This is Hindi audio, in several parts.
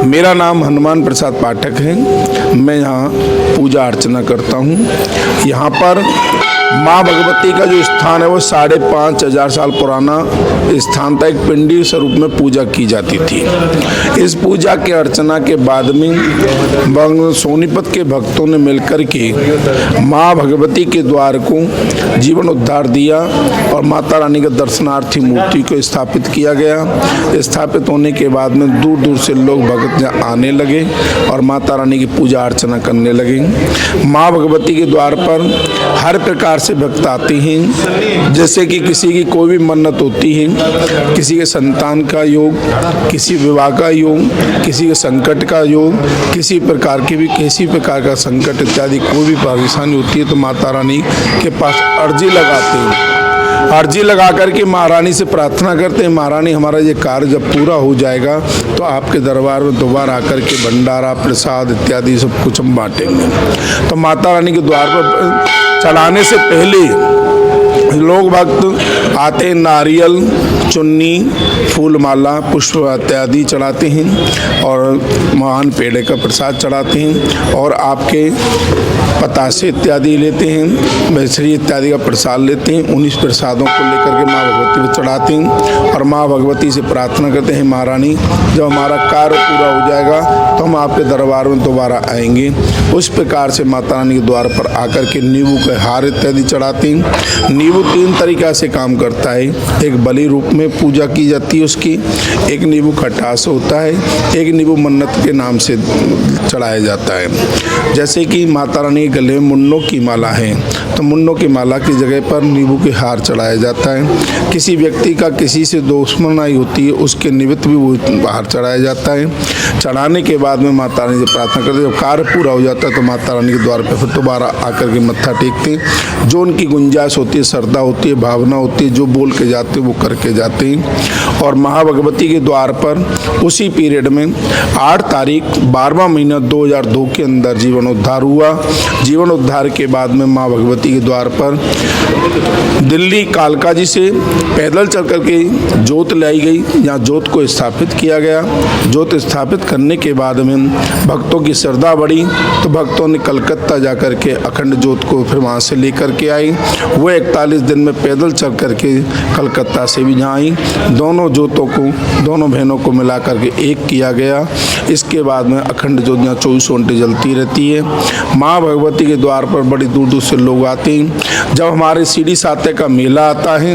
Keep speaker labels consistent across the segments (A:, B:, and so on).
A: मेरा नाम हनुमान प्रसाद पाठक है। मैं यहाँ पूजा अर्चना करता हूँ। यहाँ पर माँ भगवती का जो स्थान है वो 5,500 साल पुराना स्थान था। एक पिंडी स्वरूप में पूजा की जाती थी। इस पूजा के अर्चना के बाद में सोनीपत के भक्तों ने मिलकर के माँ भगवती के द्वार को जीवन उद्धार दिया और माता रानी के दर्शनार्थी मूर्ति को स्थापित किया गया। स्थापित होने के बाद में दूर दूर से लोग भक्त आने लगे और माता रानी की पूजा अर्चना करने लगे। माँ भगवती के द्वार पर हर प्रकार से भक्त आते हैं। जैसे कि किसी की कोई भी मन्नत होती है, किसी के संतान का योग, किसी विवाह का योग, किसी के संकट का योग, किसी प्रकार का संकट इत्यादि कोई भी परेशानी होती है तो माता रानी के पास अर्जी लगाते हैं। अर्जी लगा करके महारानी से प्रार्थना करते हैं, महारानी हमारा ये कार्य जब पूरा हो जाएगा तो आपके दरबार में दोबारा आकर के भंडारा प्रसाद इत्यादि सब कुछ हम बांटेंगे। तो माता रानी के द्वार पर चढ़ाने से पहले लोग भक्त आते हैं, नारियल, चुन्नी, फूल माला, पुष्प इत्यादि चढ़ाते हैं और महान पेड़े का प्रसाद चढ़ाते हैं और आपके पतासे इत्यादि लेते हैं, बैसरी इत्यादि का प्रसाद लेते हैं। 19 प्रसादों को लेकर के माँ भगवती को चढ़ाते हैं और माँ भगवती से प्रार्थना करते हैं, महारानी जब हमारा कार्य पूरा हो जाएगा तो हम आपके दरबार में दोबारा आएंगे। उस प्रकार से माता रानी के द्वार पर आकर के नींबू के हार इत्यादि चढ़ाते हैं। नींबू 3 तरीका से काम करता है। एक बलि रूप में पूजा की जाती है उसकी, एक नींबू खटास होता है, एक नींबू मन्नत के नाम से चढ़ाया जाता है। जैसे कि माता रानी के गले में मुन्नों की माला है तो मुन्नों की माला की जगह पर नींबू के हार चढ़ाया जाता है। किसी व्यक्ति का किसी से दुश्मनाई होती है उसके निमित्त भी वो हार चढ़ाया जाता है। चढ़ाने के बाद में माता रानी से प्रार्थना करते हैं। जब कार्य पूरा हो जाता है तो माता रानी के द्वार पर फिर दोबारा आकर के मत्था टेकते हैं। जो उनकी गुंजाइश होती है, श्रद्धा होती है, भावना होती है, जो बोल के जाते हैं वो करके जाते हैं। और महाभगवती के द्वार पर उसी पीरियड में 8 तारीख 12वां महीना 2002 के अंदर जीवन उद्धार हुआ। जीवन उद्धार के बाद में माँ भगवती के द्वार पर दिल्ली कालका जी से पैदल चल करके जोत लाई गई। यहाँ जोत को स्थापित किया गया। जोत स्थापित करने के बाद में भक्तों की श्रद्धा बढ़ी तो भक्तों ने कलकत्ता जा कर के अखंड जोत को फिर वहाँ से लेकर के आई। वो 41 दिन में पैदल चल करके कलकत्ता से भी यहाँ आई। दोनों जोतों को, दोनों बहनों को मिला करके एक किया गया। इसके बाद में अखंड जोत यहाँ 24 घंटे जलती रहती है। माँ भगवती के द्वार पर बड़ी दूर दूर से लोग आते हैं। जब हमारे सीढ़ी साते का मेला आता है,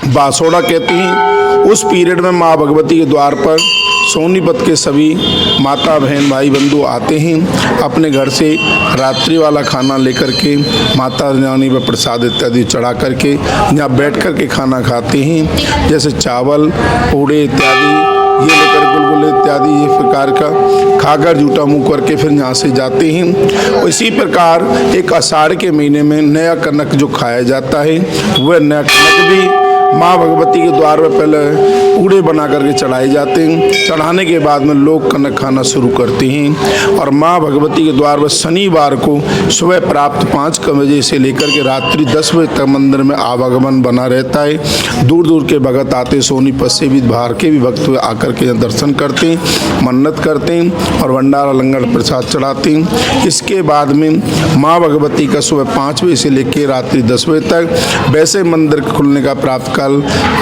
A: बासोड़ा कहते हैं, उस पीरियड में माँ भगवती के द्वार पर सोनीपत के सभी माता बहन भाई बंधु आते हैं। अपने घर से रात्रि वाला खाना लेकर के माता रानी पर प्रसाद इत्यादि चढ़ा करके यहाँ बैठ कर के खाना खाते हैं। जैसे चावल, पूड़े इत्यादि ये लेकर गुलगुले इत्यादि ये प्रकार का खाकर जूठा मुँह करके फिर यहाँ से जाते हैं। इसी प्रकार एक आषाढ़ के महीने में नया कनक जो खाया जाता है वह नया कनक भी माँ भगवती के द्वार पर पहले पूड़े बना करके चढ़ाए जाते हैं। चढ़ाने के बाद में लोग कनक खाना शुरू करते हैं और माँ भगवती के द्वार पर शनिवार को सुबह प्राप्त 5 बजे से लेकर के रात्रि 10 बजे तक मंदिर में आवागमन बना रहता है। दूर दूर के भक्त आते, सोनीपत से भी, बाहर के भी भक्त आकर के दर्शन करते हैं, मन्नत करते हैं और भंडारा लंगर प्रसाद चढ़ाते हैं। इसके बाद में माँ भगवती का सुबह 5 बजे से लेकर रात्रि 10 बजे तक, वैसे मंदिर खुलने का प्राप्त काल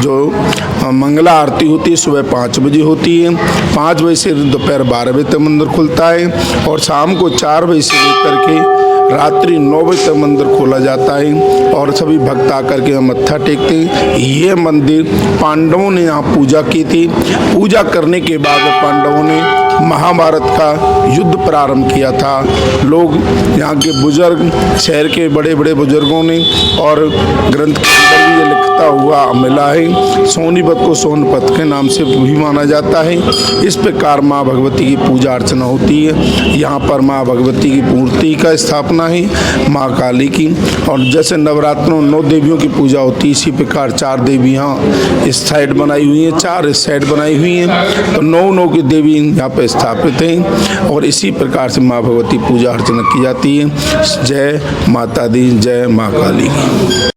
A: जो मंगला आरती होती है सुबह 5 बजे होती है। 5 बजे से दोपहर 12 बजे तक मंदिर खुलता है और शाम को 4 बजे से लेकर के रात्रि 9 बजे तक मंदिर खोला जाता है और सभी भक्त आकर के मत्था टेकते हैं। ये मंदिर पांडवों ने यहाँ पूजा की थी। पूजा करने के बाद पांडवों ने महाभारत का युद्ध प्रारंभ किया था। लोग यहाँ के बुजुर्ग, शहर के बड़े बड़े बुजुर्गों ने और ग्रंथ के अंदर भी ये लिखता हुआ मिला है। सोनीपत को सोनपत के नाम से भी माना जाता है। इस प्रकार माँ भगवती की पूजा अर्चना होती है। यहाँ पर माँ भगवती की मूर्ति का स्थापना है, माँ काली की, और जैसे नवरात्रों 9 देवियों की पूजा होती है इसी प्रकार 4 देवी यहाँ इस साइड बनाई हुई हैं, 4 इस साइड बनाई हुई हैं। तो 9 की देवी यहाँ पर स्थापित हैं और इसी प्रकार से माँ भगवती पूजा अर्चना की जाती है। जय माता दी, जय माँ काली।